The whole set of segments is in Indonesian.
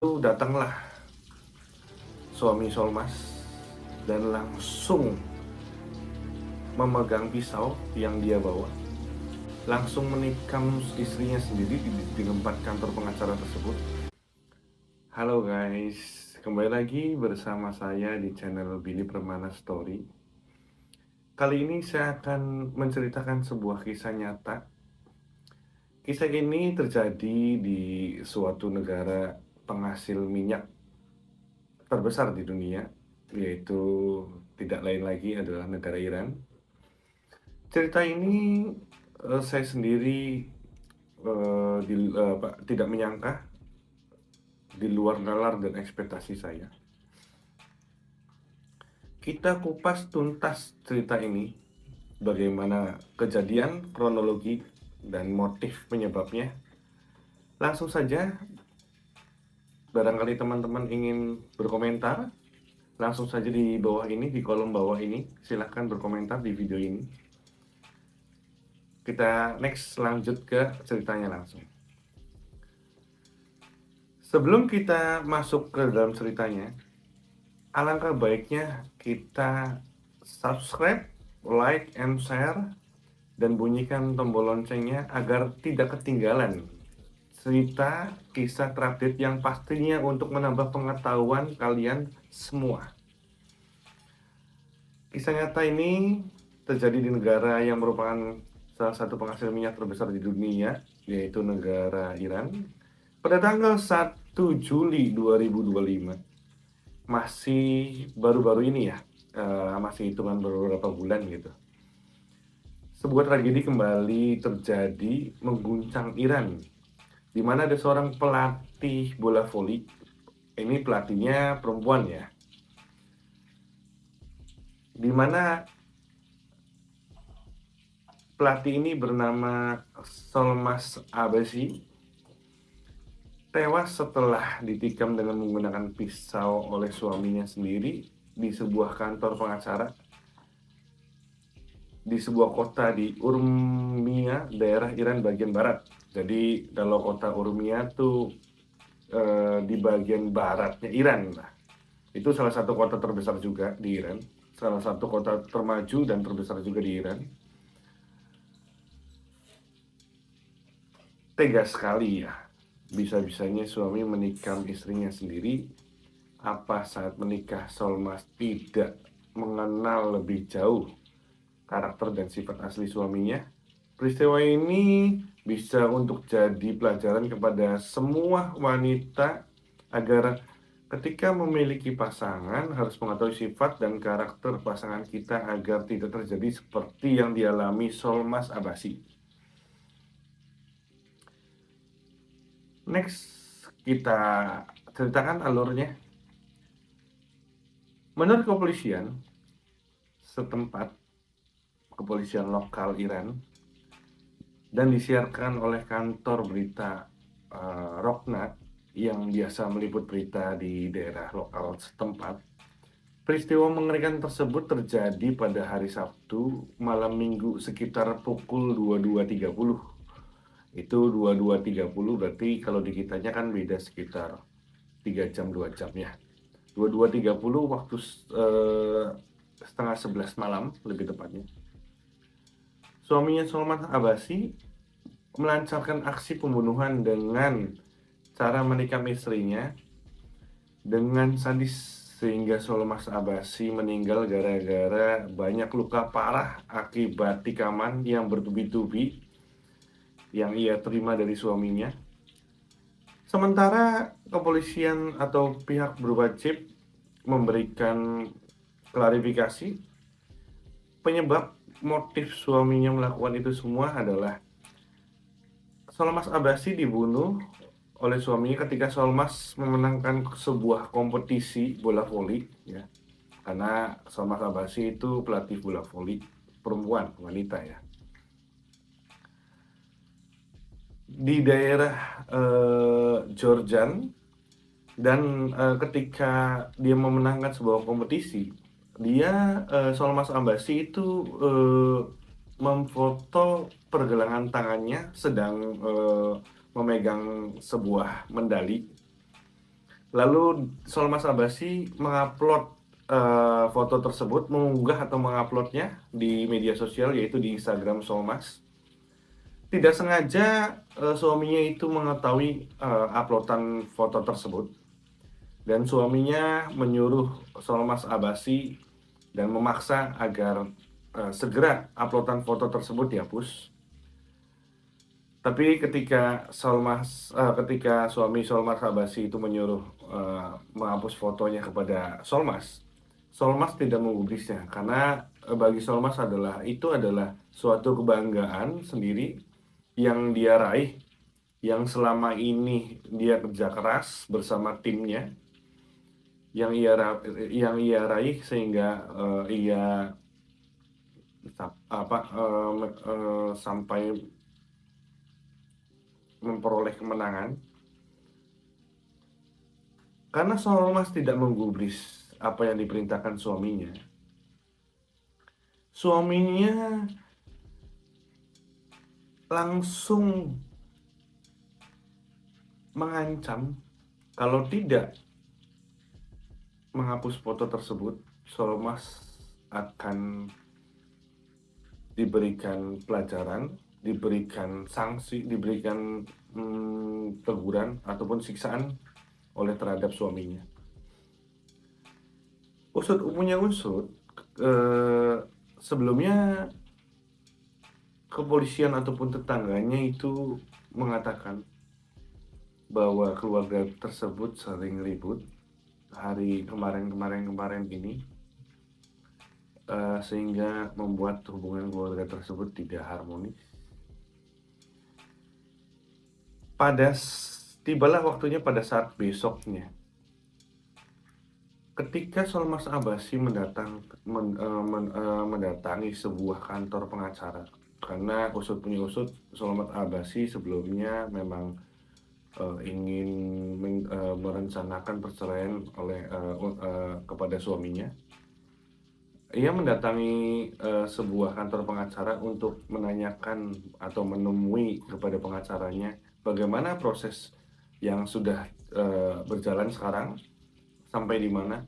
Lalu datanglah suami Solmas dan langsung memegang pisau yang dia bawa, langsung menikam istrinya sendiri di tempat kantor pengacara tersebut. Halo guys, kembali lagi bersama saya di channel Billy Permana Story. Kali ini saya akan menceritakan sebuah kisah nyata. Kisah ini terjadi di suatu negara penghasil minyak terbesar di dunia, yaitu tidak lain lagi adalah negara Iran. Cerita ini saya sendiri tidak menyangka, di luar nalar dan ekspektasi saya. Kita kupas tuntas cerita ini, bagaimana kejadian, kronologi, dan motif penyebabnya. Langsung saja, barangkali teman-teman ingin berkomentar, langsung saja di bawah ini, di kolom bawah ini, silahkan berkomentar di video ini. Kita next lanjut ke ceritanya langsung. Sebelum kita masuk ke dalam ceritanya, alangkah baiknya kita subscribe, like, and share, dan bunyikan tombol loncengnya agar tidak ketinggalan cerita kisah terupdate yang pastinya untuk menambah pengetahuan kalian semua. Kisah nyata ini terjadi di negara yang merupakan salah satu penghasil minyak terbesar di dunia, yaitu negara Iran. Pada tanggal 1 Juli 2025, masih baru-baru ini ya, masih hitungan beberapa bulan gitu. Sebuah tragedi kembali terjadi mengguncang Iran, di mana ada seorang pelatih bola voli. Ini pelatihnya perempuan ya, di mana pelatih ini bernama Solmas Abbasi tewas setelah ditikam dengan menggunakan pisau oleh suaminya sendiri di sebuah kantor pengacara di sebuah kota di Urmia, daerah Iran bagian barat. Jadi kalau kota Urmia tuh di bagian baratnya Iran lah. Itu salah satu kota terbesar juga di Iran, salah satu kota termaju dan terbesar juga di Iran. Tega sekali ya, bisa-bisanya suami menikam istrinya sendiri. Apa saat menikah Solmas tidak mengenal lebih jauh karakter dan sifat asli suaminya? Peristiwa ini bisa untuk jadi pelajaran kepada semua wanita agar ketika memiliki pasangan harus mengetahui sifat dan karakter pasangan kita agar tidak terjadi seperti yang dialami Solmas Abbasi. Next, kita ceritakan alurnya. Menurut kepolisian setempat, kepolisian lokal Iran, dan disiarkan oleh kantor berita Rokna yang biasa meliput berita di daerah lokal setempat, peristiwa mengerikan tersebut terjadi pada hari Sabtu malam Minggu sekitar pukul 22.30. Itu 22.30 berarti kalau di kitanya kan beda sekitar 3 jam 2 jam ya. 22.30 waktu setengah 11 malam lebih tepatnya. Suaminya Solmas Abbasi melancarkan aksi pembunuhan dengan cara menikam istrinya dengan sadis sehingga Solmas Abbasi meninggal gara-gara banyak luka parah akibat tikaman yang bertubi-tubi yang ia terima dari suaminya. Sementara kepolisian atau pihak berwajib memberikan klarifikasi penyebab motif suaminya melakukan itu semua adalah Solmas Abbasi dibunuh oleh suaminya ketika Solmas memenangkan sebuah kompetisi bola voli ya. Karena Solmas Abbasi itu pelatih bola voli perempuan, wanita ya. Di daerah Jordan, dan ketika dia memenangkan sebuah kompetisi, dia Solmas Abbasi itu memfoto pergelangan tangannya sedang memegang sebuah medali. Lalu Solmas Abbasi mengupload foto tersebut, mengunggah atau menguploadnya di media sosial, yaitu di Instagram Solmas. Tidak sengaja suaminya itu mengetahui uploadan foto tersebut, dan suaminya menyuruh Solmas Abbasi dan memaksa agar segera uploadan foto tersebut dihapus. Tapi ketika suami Solmas Abbasi itu menyuruh menghapus fotonya kepada Solmas, Solmas tidak menggubrisnya karena bagi Solmas itu adalah suatu kebanggaan sendiri yang dia raih, yang selama ini dia kerja keras bersama timnya, yang ia raih sehingga ia sampai memperoleh kemenangan. Karena Solmas tidak menggubris apa yang diperintahkan suaminya, suaminya langsung mengancam kalau tidak menghapus foto tersebut, Solmas akan diberikan pelajaran, diberikan sanksi, diberikan teguran ataupun siksaan oleh terhadap suaminya. Sebelumnya kepolisian ataupun tetangganya itu mengatakan bahwa keluarga tersebut sering ribut hari kemarin ini, sehingga membuat hubungan keluarga tersebut tidak harmonis. Tibalah waktunya pada saat besoknya, ketika Solmas Abbasi mendatangi sebuah kantor pengacara, karena usut punya usut, Solmas Abbasi sebelumnya memang ingin merencanakan perceraian kepada suaminya. Ia mendatangi sebuah kantor pengacara untuk menanyakan atau menemui kepada pengacaranya bagaimana proses yang sudah berjalan sekarang, sampai di mana,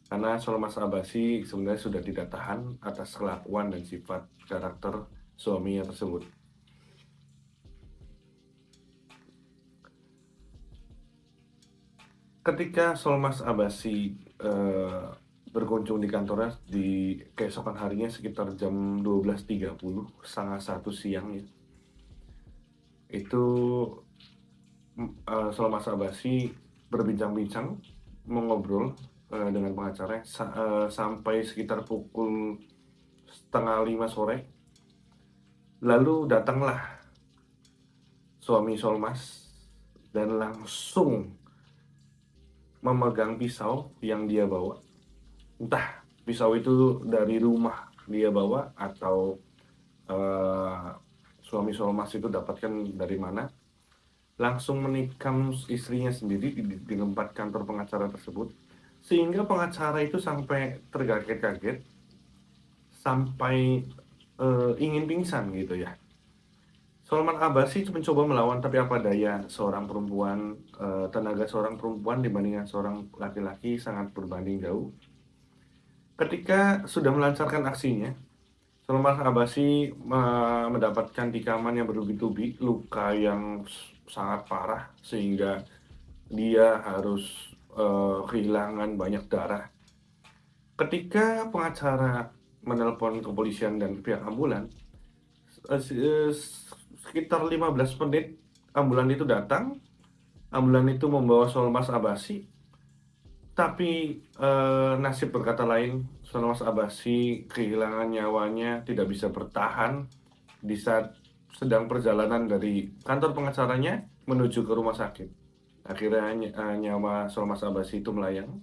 karena Solmas Abbasi sebenarnya sudah tidak tahan atas kelakuan dan sifat karakter suaminya tersebut. Ketika Solmas Abbasi berkunjung di kantornya di keesokan harinya sekitar jam 12.30, setengah 1 siang ya, itu Solmas Abbasi berbincang-bincang, mengobrol dengan pengacara sampai sekitar pukul 4:30 sore. Lalu datanglah suami Solmas dan langsung memegang pisau yang dia bawa. Entah pisau itu dari rumah dia bawa atau suami Solmas itu dapatkan dari mana. Langsung menikam istrinya sendiri di tempat kantor pengacara tersebut, sehingga pengacara itu sampai terkaget-kaget, sampai ingin pingsan gitu ya. Solmas Abbasi mencoba melawan, tapi apa daya, tenaga seorang perempuan dibandingkan seorang laki-laki sangat berbanding jauh. Ketika sudah melancarkan aksinya, Solmas Abbasi mendapatkan tikaman yang bertubi-tubi, luka yang sangat parah sehingga dia harus kehilangan banyak darah. Ketika pengacara menelpon kepolisian dan pihak ambulan, sekitar 15 menit ambulan itu datang. Ambulan itu membawa Solmas Abbasi, tapi nasib berkata lain. Solmas Abbasi kehilangan nyawanya, tidak bisa bertahan di saat sedang perjalanan dari kantor pengacaranya menuju ke rumah sakit. Akhirnya nyawa Solmas Abbasi itu melayang.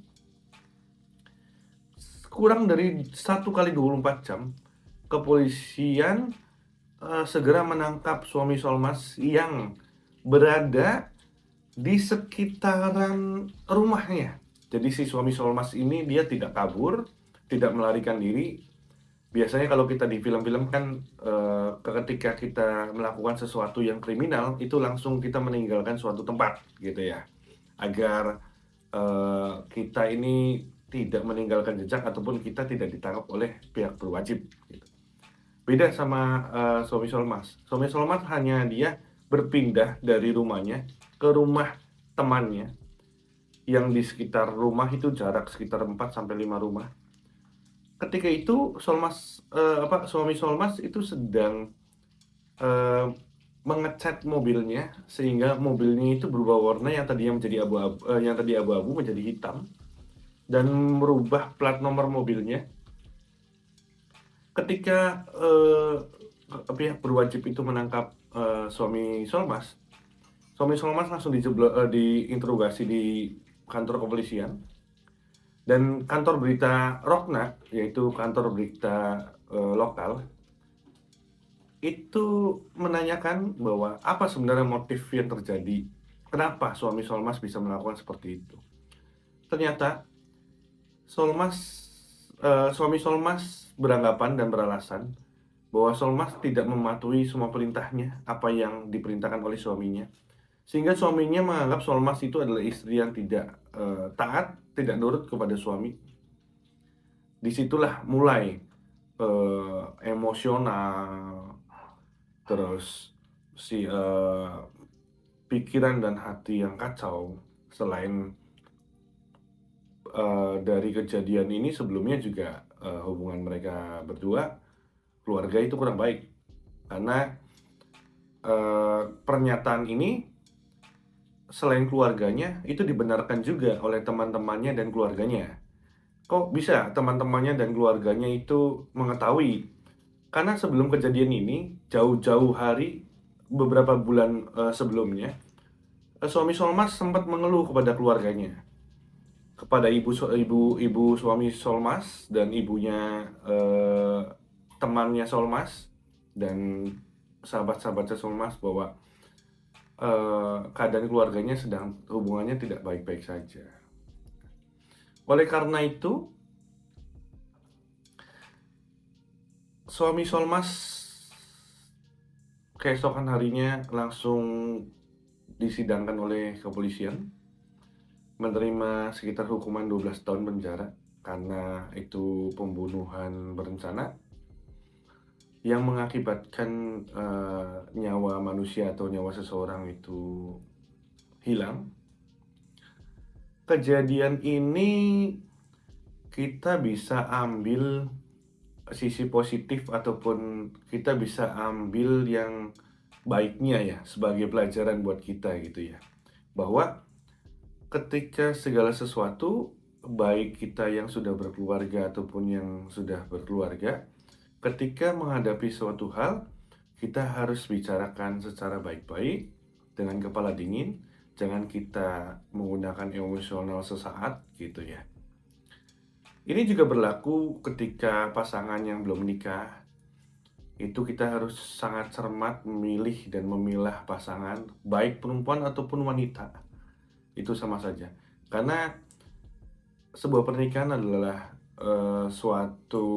Kurang dari 1x24 jam, kepolisian segera menangkap suami Solmas yang berada di sekitaran rumahnya. Jadi si suami Solmas ini dia tidak kabur, tidak melarikan diri. Biasanya kalau kita di film-film kan ketika kita melakukan sesuatu yang kriminal, itu langsung kita meninggalkan suatu tempat gitu ya, agar kita ini tidak meninggalkan jejak ataupun kita tidak ditangkap oleh pihak berwajib gitu. Beda sama, suami Solmas. Suami Solmas hanya dia berpindah dari rumahnya ke rumah temannya yang di sekitar rumah itu jarak sekitar 4 sampai 5 rumah. Ketika itu suami Solmas itu sedang, eee, mengecat mobilnya sehingga mobilnya itu berubah warna yang tadi abu-abu menjadi hitam dan merubah plat nomor mobilnya. Ketika, pihak berwajib itu menangkap, suami Solmas langsung diinterogasi di kantor kepolisian dan kantor berita Rokna, yaitu kantor berita, lokal, itu menanyakan bahwa apa sebenarnya motif yang terjadi, kenapa suami Solmas bisa melakukan seperti itu. Ternyata Solmas suami Solmas beranggapan dan beralasan bahwa Solmas tidak mematuhi semua perintahnya, apa yang diperintahkan oleh suaminya. Sehingga suaminya menganggap Solmas itu adalah istri yang tidak, taat, tidak nurut kepada suami. Disitulah mulai, emosional, terus pikiran dan hati yang kacau. Selain, dari kejadian ini sebelumnya juga, hubungan mereka berdua, keluarga itu kurang baik. Karena, pernyataan ini selain keluarganya, itu dibenarkan juga oleh teman-temannya dan keluarganya. Kok bisa teman-temannya dan keluarganya itu mengetahui? Karena sebelum kejadian ini, jauh-jauh hari, beberapa bulan, sebelumnya, suami Solmas sempat mengeluh kepada keluarganya, kepada ibu suami Solmas dan ibunya, temannya Solmas dan sahabat-sahabatnya Solmas bahwa, keadaan keluarganya sedang hubungannya tidak baik-baik saja. Oleh karena itu, suami Solmas keesokan harinya langsung disidangkan oleh kepolisian, menerima sekitar hukuman 12 tahun penjara karena itu pembunuhan berencana yang mengakibatkan, nyawa manusia atau nyawa seseorang itu hilang. Kejadian ini kita bisa ambil sisi positif ataupun kita bisa ambil yang baiknya ya, sebagai pelajaran buat kita gitu ya. Bahwa ketika segala sesuatu, baik kita yang sudah berkeluarga ataupun yang sudah berkeluarga, ketika menghadapi suatu hal, kita harus bicarakan secara baik-baik, dengan kepala dingin, jangan kita menggunakan emosional sesaat gitu ya. Ini juga berlaku ketika pasangan yang belum menikah, itu kita harus sangat cermat memilih dan memilah pasangan, baik perempuan ataupun wanita, itu sama saja. Karena sebuah pernikahan adalah, suatu,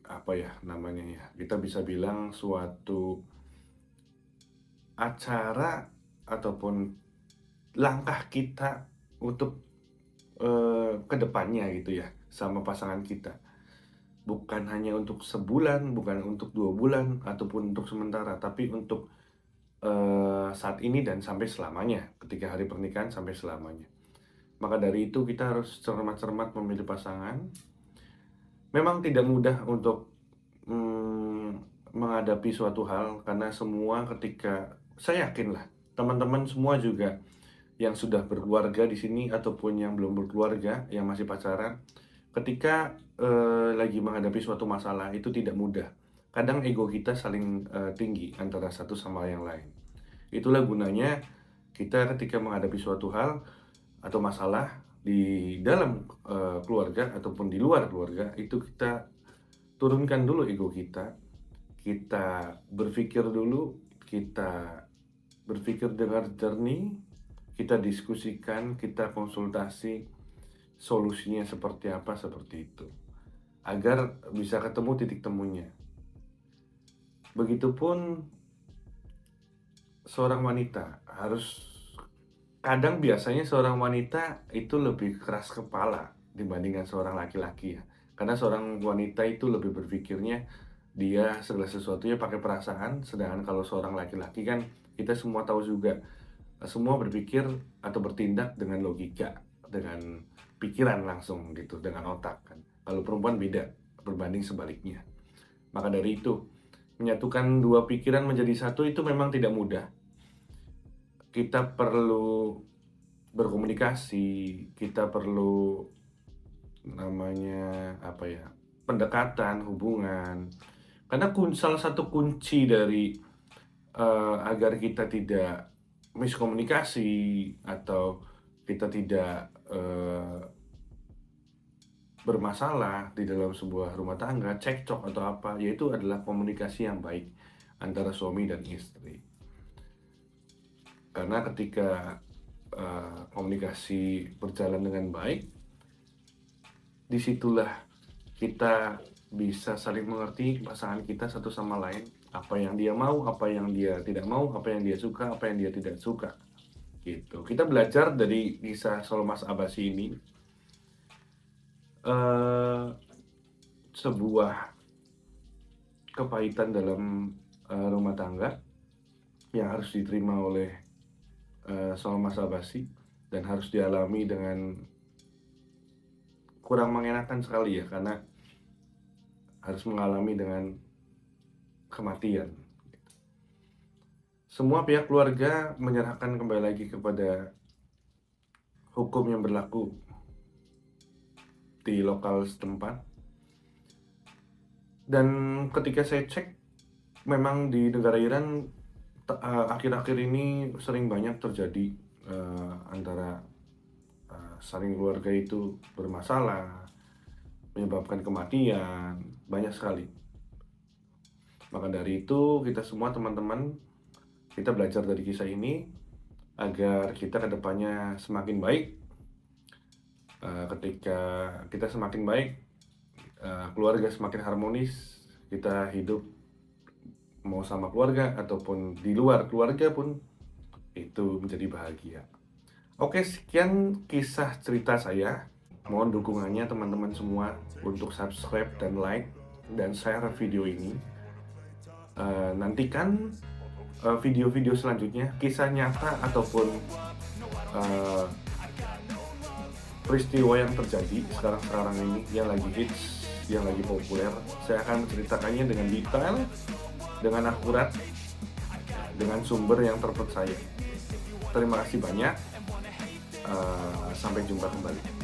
apa ya namanya ya, kita bisa bilang suatu acara ataupun langkah kita untuk, ke depannya gitu ya, sama pasangan kita. Bukan hanya untuk sebulan, bukan untuk 2 bulan, ataupun untuk sementara, tapi untuk, saat ini dan sampai selamanya, ketika hari pernikahan sampai selamanya. Maka dari itu kita harus cermat-cermat memilih pasangan. Memang tidak mudah untuk, menghadapi suatu hal karena semua ketika saya yakinlah teman-teman semua juga yang sudah berkeluarga di sini ataupun yang belum berkeluarga, yang masih pacaran, ketika, lagi menghadapi suatu masalah itu tidak mudah. Kadang ego kita saling, tinggi antara satu sama yang lain. Itulah gunanya kita ketika menghadapi suatu hal atau masalah di dalam, keluarga ataupun di luar keluarga, itu kita turunkan dulu ego kita, kita berpikir dulu, kita berpikir dengan jernih, kita diskusikan, kita konsultasi, solusinya seperti apa, seperti itu. Agar bisa ketemu titik temunya. Begitupun seorang wanita harus kadang biasanya seorang wanita itu lebih keras kepala dibandingkan seorang laki-laki ya. Karena seorang wanita itu lebih berpikirnya dia segala sesuatunya pakai perasaan, sedangkan kalau seorang laki-laki kan kita semua tahu juga, semua berpikir atau bertindak dengan logika, dengan pikiran langsung gitu, dengan otak kan. Kalau perempuan beda, berbanding sebaliknya. Maka dari itu, menyatukan dua pikiran menjadi satu itu memang tidak mudah. Kita perlu berkomunikasi, kita perlu namanya apa ya, pendekatan, hubungan. Karena salah satu kunci dari agar kita tidak miskomunikasi atau kita tidak bermasalah di dalam sebuah rumah tangga, cekcok atau apa, yaitu adalah komunikasi yang baik antara suami dan istri. Karena ketika komunikasi berjalan dengan baik, disitulah kita bisa saling mengerti pasangan kita satu sama lain, apa yang dia mau, apa yang dia tidak mau, apa yang dia suka, apa yang dia tidak suka. Gitu. Kita belajar dari kisah Solmas Abbasi ini sebuah kepahitan dalam rumah tangga yang harus diterima oleh Solmas Abbasi dan harus dialami dengan kurang mengenakan sekali ya, karena harus mengalami dengan kematian. Semua pihak keluarga menyerahkan kembali lagi kepada hukum yang berlaku di lokal setempat. Dan ketika saya cek, memang di negara Iran akhir-akhir ini sering banyak terjadi antara saling keluarga itu bermasalah, menyebabkan kematian, banyak sekali. Maka dari itu kita semua teman-teman, kita belajar dari kisah ini agar kita kedepannya semakin baik. Ketika kita semakin baik, keluarga semakin harmonis, kita hidup mau sama keluarga ataupun di luar keluarga pun itu menjadi bahagia. Oke, sekian kisah cerita saya. Mohon dukungannya teman-teman semua untuk subscribe dan like dan share video ini. Nantikan video-video selanjutnya, kisah nyata ataupun peristiwa yang terjadi sekarang ini yang lagi hits, yang lagi populer. Saya akan menceritakannya dengan detail, dengan akurat, dengan sumber yang terpercaya. Terima kasih banyak. Sampai jumpa kembali.